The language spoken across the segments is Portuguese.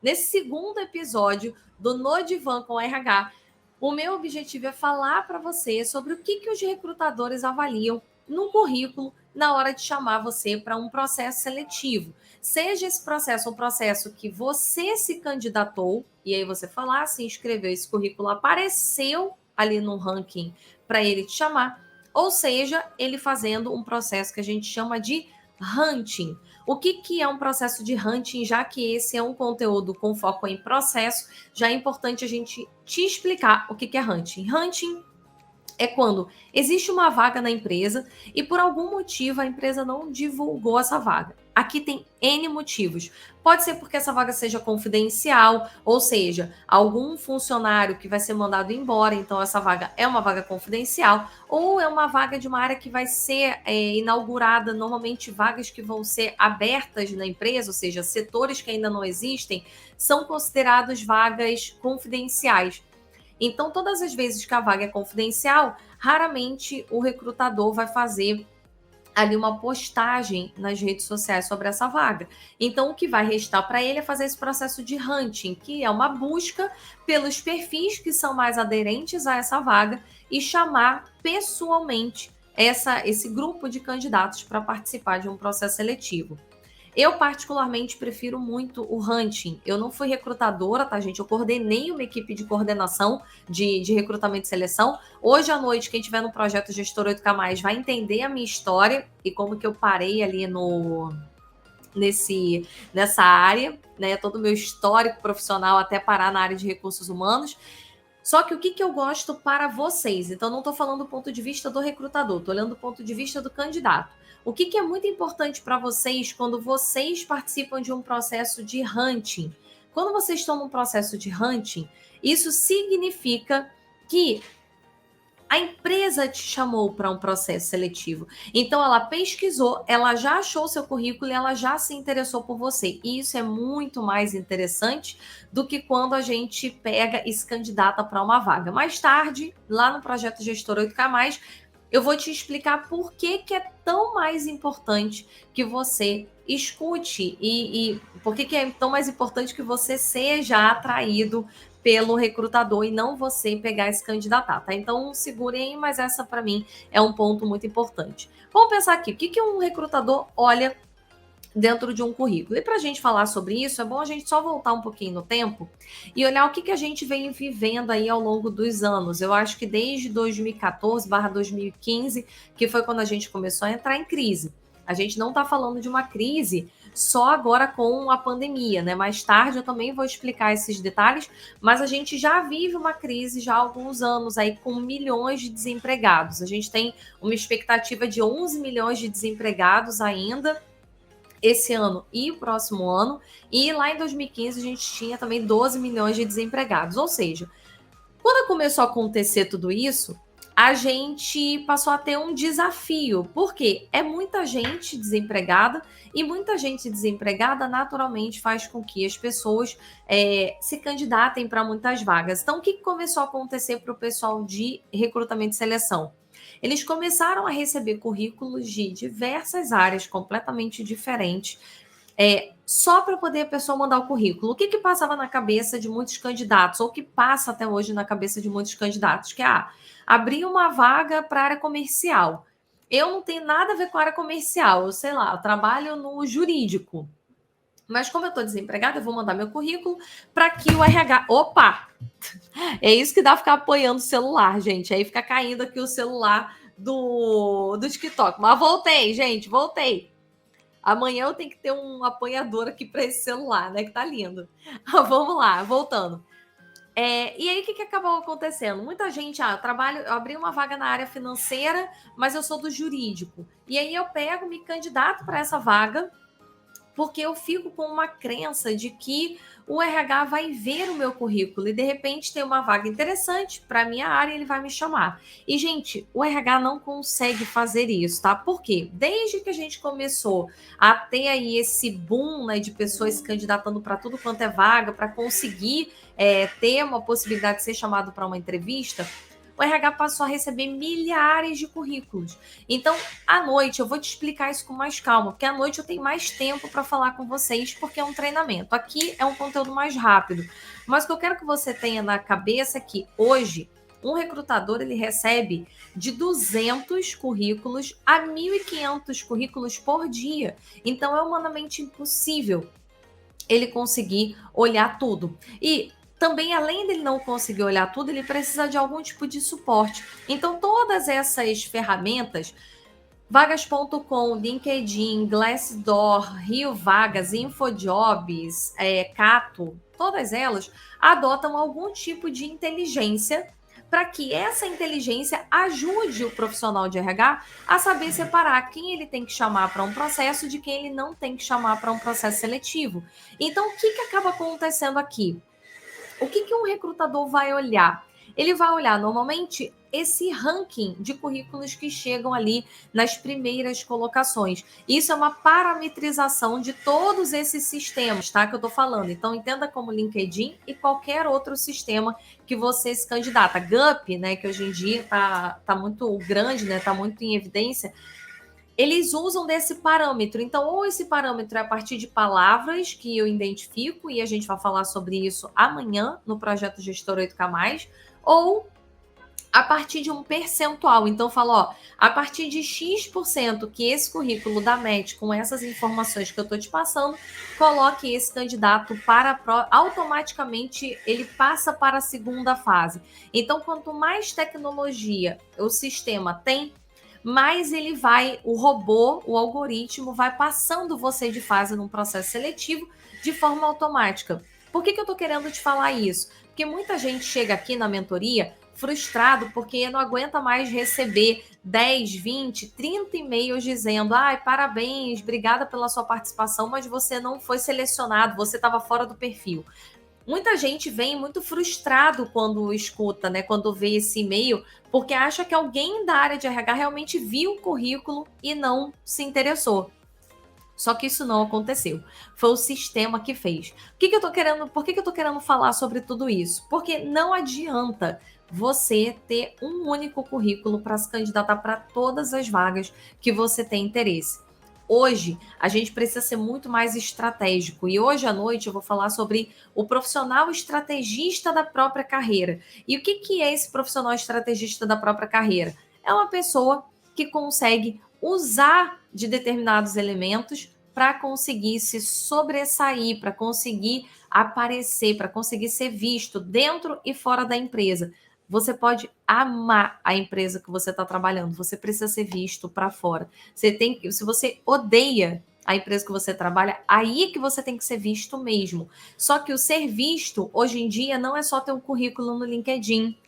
Nesse segundo episódio do No Divã com RH, o meu objetivo é falar para você sobre o que os recrutadores avaliam no currículo na hora de chamar você para um processo seletivo. Seja esse processo um processo que você se candidatou, e aí você falar, se inscreveu, esse currículo apareceu ali no ranking para ele te chamar, ou seja, ele fazendo um processo que a gente chama de hunting. O que é um processo de hunting, já que esse é um conteúdo com foco em processo, já é importante a gente te explicar o que é hunting. Hunting é quando existe uma vaga na empresa e por algum motivo a empresa não divulgou essa vaga. Aqui tem N motivos. Pode ser porque essa vaga seja confidencial, ou seja, algum funcionário que vai ser mandado embora, então essa vaga é uma vaga confidencial, ou é uma vaga de uma área que vai ser inaugurada, normalmente vagas que vão ser abertas na empresa, ou seja, setores que ainda não existem, são considerados vagas confidenciais. Então, todas as vezes que a vaga é confidencial, raramente o recrutador vai fazer ali uma postagem nas redes sociais sobre essa vaga. Então, o que vai restar para ele é fazer esse processo de hunting, que é uma busca pelos perfis que são mais aderentes a essa vaga e chamar pessoalmente esse grupo de candidatos para participar de um processo seletivo. Eu, particularmente, prefiro muito o hunting. Eu não fui recrutadora, tá, gente? Eu coordenei uma equipe de coordenação de recrutamento e seleção. Hoje à noite, quem tiver no projeto Gestor 8K+, vai entender a minha história e como que eu parei ali nessa área, né? Todo o meu histórico profissional até parar na área de recursos humanos. Só que o que eu gosto para vocês? Então, não estou falando do ponto de vista do recrutador, estou olhando do ponto de vista do candidato. O que é muito importante para vocês quando vocês participam de um processo de hunting? Quando vocês estão num processo de hunting, isso significa que a empresa te chamou para um processo seletivo. Então, ela pesquisou, ela já achou o seu currículo e ela já se interessou por você. E isso é muito mais interessante do que quando a gente pega e se candidata para uma vaga. Mais tarde, lá no projeto Gestor 8K+, eu vou te explicar por que é tão mais importante que você escute e por que é tão mais importante que você seja atraído pelo recrutador e não você pegar e se candidatar, tá? Então, segurem aí, mas essa para mim é um ponto muito importante. Vamos pensar aqui, o que um recrutador olha dentro de um currículo? E para a gente falar sobre isso, é bom a gente só voltar um pouquinho no tempo e olhar o que a gente vem vivendo aí ao longo dos anos. Eu acho que desde 2014/2015, que foi quando a gente começou a entrar em crise. A gente não está falando de uma crise só agora com a pandemia, né? Mais tarde eu também vou explicar esses detalhes, mas a gente já vive uma crise já há alguns anos aí com milhões de desempregados. A gente tem uma expectativa de 11 milhões de desempregados ainda esse ano e o próximo ano, e lá em 2015 a gente tinha também 12 milhões de desempregados. Ou seja, quando começou a acontecer tudo isso, a gente passou a ter um desafio, porque é muita gente desempregada e muita gente desempregada naturalmente faz com que as pessoas se candidatem para muitas vagas. Então, o que começou a acontecer para o pessoal de recrutamento e seleção? Eles começaram a receber currículos de diversas áreas completamente diferentes, só para poder a pessoa mandar o currículo. O que passava na cabeça de muitos candidatos, ou que passa até hoje na cabeça de muitos candidatos? Que abrir uma vaga para a área comercial. Eu não tenho nada a ver com a área comercial, eu sei lá, eu trabalho no jurídico. Mas como eu estou desempregada, eu vou mandar meu currículo para que o RH... Opa! É isso que dá ficar apoiando o celular, gente. Aí fica caindo aqui o celular do TikTok. Mas voltei, gente, voltei. Amanhã eu tenho que ter um apanhador aqui para esse celular, né? Que tá lindo. Vamos lá, voltando. E aí, o que acabou acontecendo? Muita gente, eu abri uma vaga na área financeira, mas eu sou do jurídico. E aí eu pego, me candidato para essa vaga, porque eu fico com uma crença de que o RH vai ver o meu currículo e de repente tem uma vaga interessante para a minha área e ele vai me chamar. E, gente, o RH não consegue fazer isso, tá? Por quê? Desde que a gente começou a ter aí esse boom, né, de pessoas se candidatando para tudo quanto é vaga, para conseguir ter uma possibilidade de ser chamado para uma entrevista, o RH passou a receber milhares de currículos. Então, à noite, eu vou te explicar isso com mais calma, porque à noite eu tenho mais tempo para falar com vocês, porque é um treinamento. Aqui é um conteúdo mais rápido. Mas o que eu quero que você tenha na cabeça é que hoje, um recrutador ele recebe de 200 currículos a 1.500 currículos por dia. Então, é humanamente impossível ele conseguir olhar tudo. E também, além dele não conseguir olhar tudo, ele precisa de algum tipo de suporte. Então, todas essas ferramentas, Vagas.com, LinkedIn, Glassdoor, Rio Vagas, Infojobs, Cato, todas elas adotam algum tipo de inteligência para que essa inteligência ajude o profissional de RH a saber separar quem ele tem que chamar para um processo de quem ele não tem que chamar para um processo seletivo. Então, o que acaba acontecendo aqui? O que um recrutador vai olhar? Ele vai olhar normalmente esse ranking de currículos que chegam ali nas primeiras colocações. Isso é uma parametrização de todos esses sistemas, tá? Que eu tô falando. Então, entenda como LinkedIn e qualquer outro sistema que você se candidata. GUP, né? Que hoje em dia tá muito grande, né? Tá muito em evidência. Eles usam desse parâmetro. Então, ou esse parâmetro é a partir de palavras que eu identifico, e a gente vai falar sobre isso amanhã no projeto Gestor 8K+, ou a partir de um percentual. Então, eu falo, ó, a partir de X% que esse currículo dá match com essas informações que eu estou te passando, coloque esse candidato para automaticamente ele passa para a segunda fase. Então, quanto mais tecnologia o sistema tem, mais ele vai, o robô, o algoritmo, vai passando você de fase num processo seletivo de forma automática. Por que eu estou querendo te falar isso? Porque muita gente chega aqui na mentoria frustrado porque não aguenta mais receber 10, 20, 30 e-mails dizendo: ai, parabéns, obrigada pela sua participação, mas você não foi selecionado, você estava fora do perfil. Muita gente vem muito frustrado quando escuta, né, quando vê esse e-mail, porque acha que alguém da área de RH realmente viu o currículo e não se interessou. Só que isso não aconteceu. Foi o sistema que fez. Por que eu tô querendo falar sobre tudo isso? Porque não adianta você ter um único currículo para se candidatar para todas as vagas que você tem interesse. Hoje, a gente precisa ser muito mais estratégico. E hoje à noite eu vou falar sobre o profissional estrategista da própria carreira. E o que é esse profissional estrategista da própria carreira? É uma pessoa que consegue usar de determinados elementos para conseguir se sobressair, para conseguir aparecer, para conseguir ser visto dentro e fora da empresa. Você pode amar a empresa que você está trabalhando, você precisa ser visto para fora. Se você odeia a empresa que você trabalha, aí que você tem que ser visto mesmo. Só que o ser visto, hoje em dia, não é só ter um currículo no LinkedIn,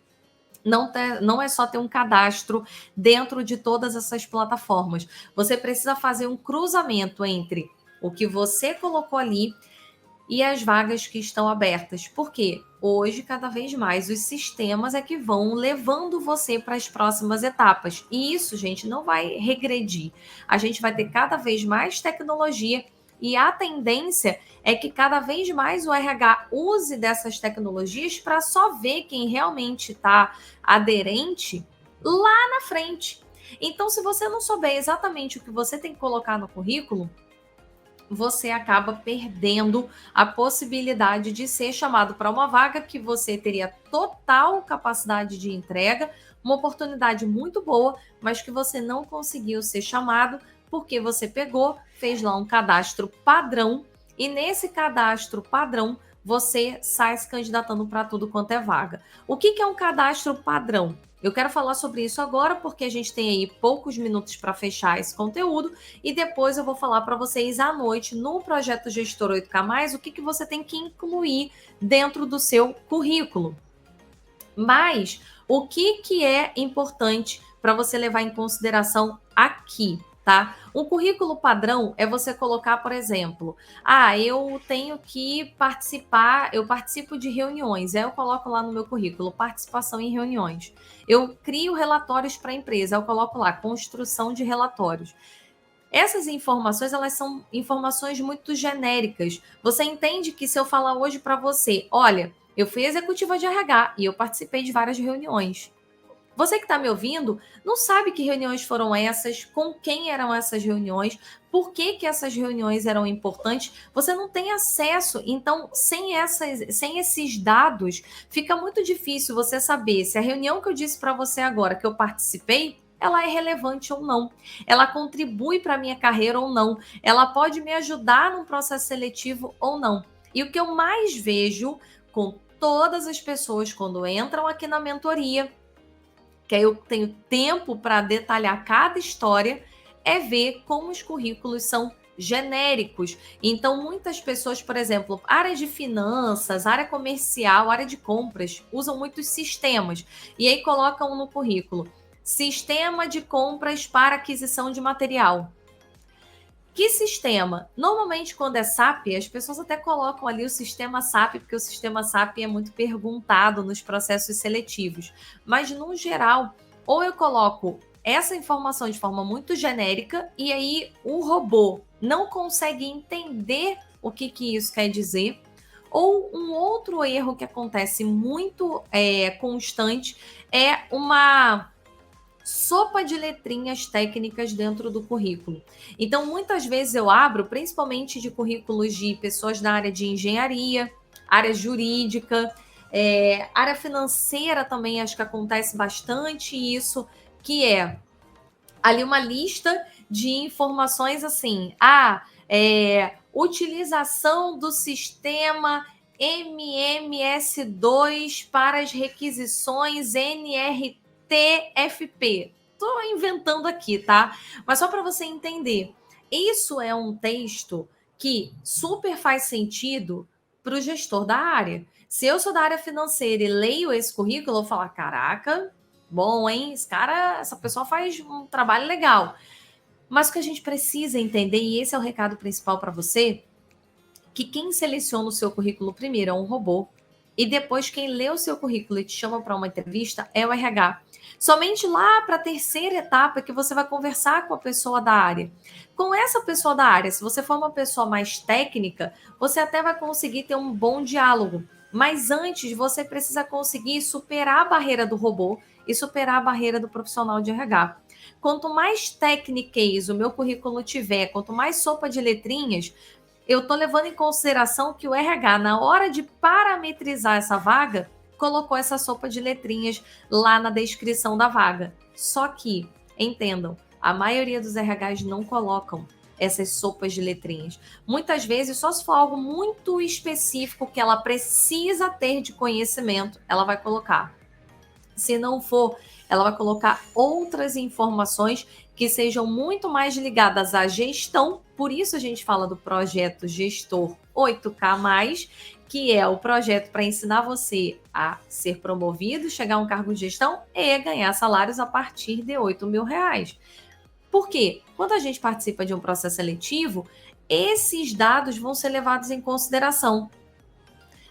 não é só ter um cadastro dentro de todas essas plataformas. Você precisa fazer um cruzamento entre o que você colocou ali e as vagas que estão abertas. Porque hoje, cada vez mais, os sistemas é que vão levando você para as próximas etapas. E isso, gente, não vai regredir. A gente vai ter cada vez mais tecnologia e a tendência é que cada vez mais o RH use dessas tecnologias para só ver quem realmente está aderente lá na frente. Então, se você não souber exatamente o que você tem que colocar no currículo, você acaba perdendo a possibilidade de ser chamado para uma vaga que você teria total capacidade de entrega, uma oportunidade muito boa, mas que você não conseguiu ser chamado porque você pegou, fez lá um cadastro padrão e nesse cadastro padrão você sai se candidatando para tudo quanto é vaga. O que é um cadastro padrão? Eu quero falar sobre isso agora porque a gente tem aí poucos minutos para fechar esse conteúdo e depois eu vou falar para vocês à noite no projeto Gestor 8K+, o que você tem que incluir dentro do seu currículo. Mas o que é importante para você levar em consideração aqui? Tá? Um currículo padrão é você colocar, por exemplo, eu tenho que participar, eu participo de reuniões, aí eu coloco lá no meu currículo, participação em reuniões. Eu crio relatórios para a empresa, eu coloco lá, construção de relatórios. Essas informações, elas são informações muito genéricas. Você entende que se eu falar hoje para você, olha, eu fui executiva de RH e eu participei de várias reuniões. Você que está me ouvindo não sabe que reuniões foram essas, com quem eram essas reuniões, por que, que essas reuniões eram importantes. Você não tem acesso. Então, sem esses dados, fica muito difícil você saber se a reunião que eu disse para você agora, que eu participei, ela é relevante ou não. Ela contribui para a minha carreira ou não. Ela pode me ajudar num processo seletivo ou não. E o que eu mais vejo com todas as pessoas quando entram aqui na mentoria, que aí eu tenho tempo para detalhar cada história, é ver como os currículos são genéricos. Então, muitas pessoas, por exemplo, área de finanças, área comercial, área de compras, usam muitos sistemas. E aí colocam no currículo: sistema de compras para aquisição de material. Que sistema? Normalmente, quando é SAP, as pessoas até colocam ali o sistema SAP, porque o sistema SAP é muito perguntado nos processos seletivos. Mas, no geral, ou eu coloco essa informação de forma muito genérica e aí o robô não consegue entender o que isso quer dizer, ou um outro erro que acontece muito constante é uma sopa de letrinhas técnicas dentro do currículo. Então, muitas vezes eu abro, principalmente de currículos de pessoas da área de engenharia, área jurídica, área financeira também, acho que acontece bastante isso, que é ali uma lista de informações assim, utilização do sistema MMS2 para as requisições NRTFP. Estou inventando aqui, tá? Mas só para você entender, isso é um texto que super faz sentido para o gestor da área. Se eu sou da área financeira e leio esse currículo, eu vou falar, caraca, bom, hein? Essa pessoa faz um trabalho legal. Mas o que a gente precisa entender, e esse é o recado principal para você, que quem seleciona o seu currículo primeiro é um robô, e depois quem lê o seu currículo e te chama para uma entrevista é o RH. Somente lá para a terceira etapa que você vai conversar com a pessoa da área. Com essa pessoa da área, se você for uma pessoa mais técnica, você até vai conseguir ter um bom diálogo. Mas antes, você precisa conseguir superar a barreira do robô e superar a barreira do profissional de RH. Quanto mais técnicas o meu currículo tiver, quanto mais sopa de letrinhas, eu estou levando em consideração que o RH, na hora de parametrizar essa vaga, colocou essa sopa de letrinhas lá na descrição da vaga. Só que, entendam, a maioria dos RHs não colocam essas sopas de letrinhas. Muitas vezes, só se for algo muito específico que ela precisa ter de conhecimento, ela vai colocar. Se não for, ela vai colocar outras informações que sejam muito mais ligadas à gestão. Por isso a gente fala do projeto Gestor 8K+, que é o projeto para ensinar você a ser promovido, chegar a um cargo de gestão e ganhar salários a partir de R$8.000. Por quê? Quando a gente participa de um processo seletivo, esses dados vão ser levados em consideração.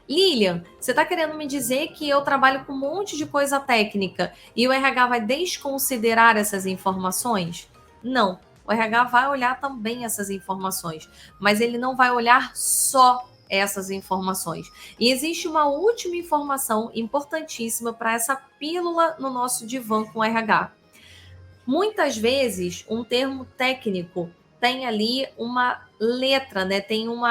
Lilian, você está querendo me dizer que eu trabalho com um monte de coisa técnica e o RH vai desconsiderar essas informações? Não, o RH vai olhar também essas informações, mas ele não vai olhar só essas informações. E existe uma última informação importantíssima para essa pílula no nosso divã com o RH. Muitas vezes, um termo técnico tem ali uma letra, né? Tem um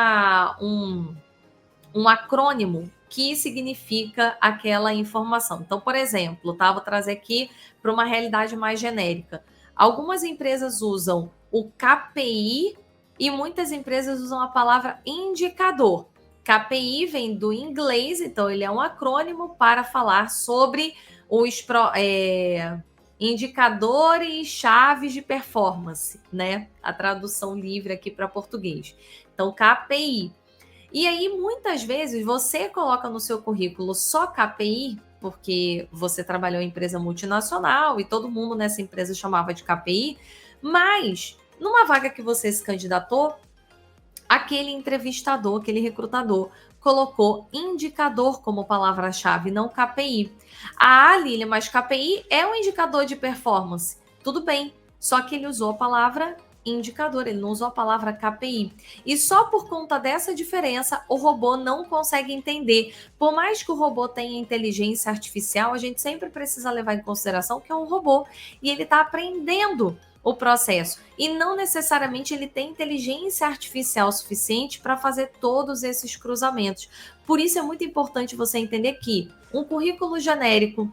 acrônimo que significa aquela informação. Então, por exemplo, tá? Vou trazer aqui para uma realidade mais genérica. Algumas empresas usam o KPI e muitas empresas usam a palavra indicador. KPI vem do inglês, então ele é um acrônimo para falar sobre os indicadores chaves de performance, né? A tradução livre aqui para português. Então, KPI. E aí, muitas vezes, você coloca no seu currículo só KPI, porque você trabalhou em empresa multinacional e todo mundo nessa empresa chamava de KPI, mas numa vaga que você se candidatou, aquele entrevistador, aquele recrutador, colocou indicador como palavra-chave, não KPI. Lilian, mas KPI é um indicador de performance. Tudo bem, só que ele usou a palavra indicador, ele não usou a palavra KPI. E só por conta dessa diferença, o robô não consegue entender. Por mais que o robô tenha inteligência artificial, a gente sempre precisa levar em consideração que é um robô e ele está aprendendo o processo. E não necessariamente ele tem inteligência artificial suficiente para fazer todos esses cruzamentos. Por isso é muito importante você entender que um currículo genérico,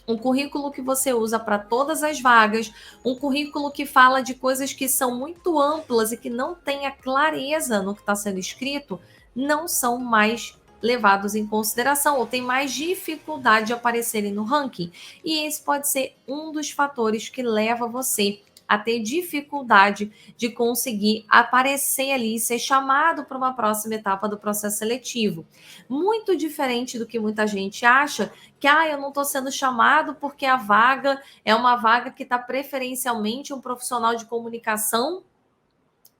um currículo que você usa para todas as vagas, um currículo que fala de coisas que são muito amplas e que não tem a clareza no que está sendo escrito, não são mais levados em consideração ou tem mais dificuldade de aparecerem no ranking. E esse pode ser um dos fatores que leva você a ter dificuldade de conseguir aparecer ali e ser chamado para uma próxima etapa do processo seletivo. Muito diferente do que muita gente acha, que eu não estou sendo chamado porque a vaga é uma vaga que está preferencialmente um profissional de comunicação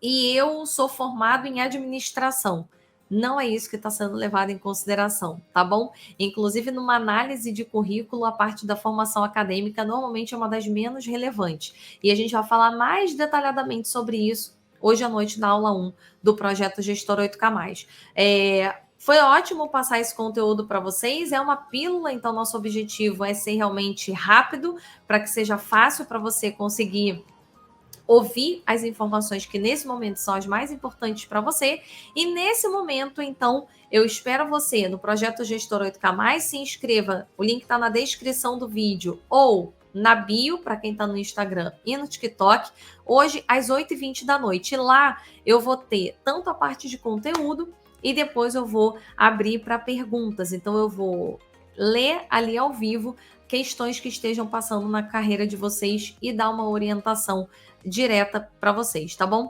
e eu sou formado em administração. Não é isso que está sendo levado em consideração, tá bom? Inclusive, numa análise de currículo, a parte da formação acadêmica normalmente é uma das menos relevantes. E a gente vai falar mais detalhadamente sobre isso hoje à noite na aula 1 do projeto Gestor 8K+. Foi ótimo passar esse conteúdo para vocês. É uma pílula, então nosso objetivo é ser realmente rápido, para que seja fácil para você conseguir ouvir as informações que nesse momento são as mais importantes para você. E nesse momento, então, eu espero você no projeto Gestor 8K+, se inscreva, o link está na descrição do vídeo ou na bio, para quem está no Instagram e no TikTok, hoje às 8h20 da noite. E lá eu vou ter tanto a parte de conteúdo e depois eu vou abrir para perguntas. Então eu vou ler ali ao vivo questões que estejam passando na carreira de vocês e dar uma orientação direta para vocês, tá bom?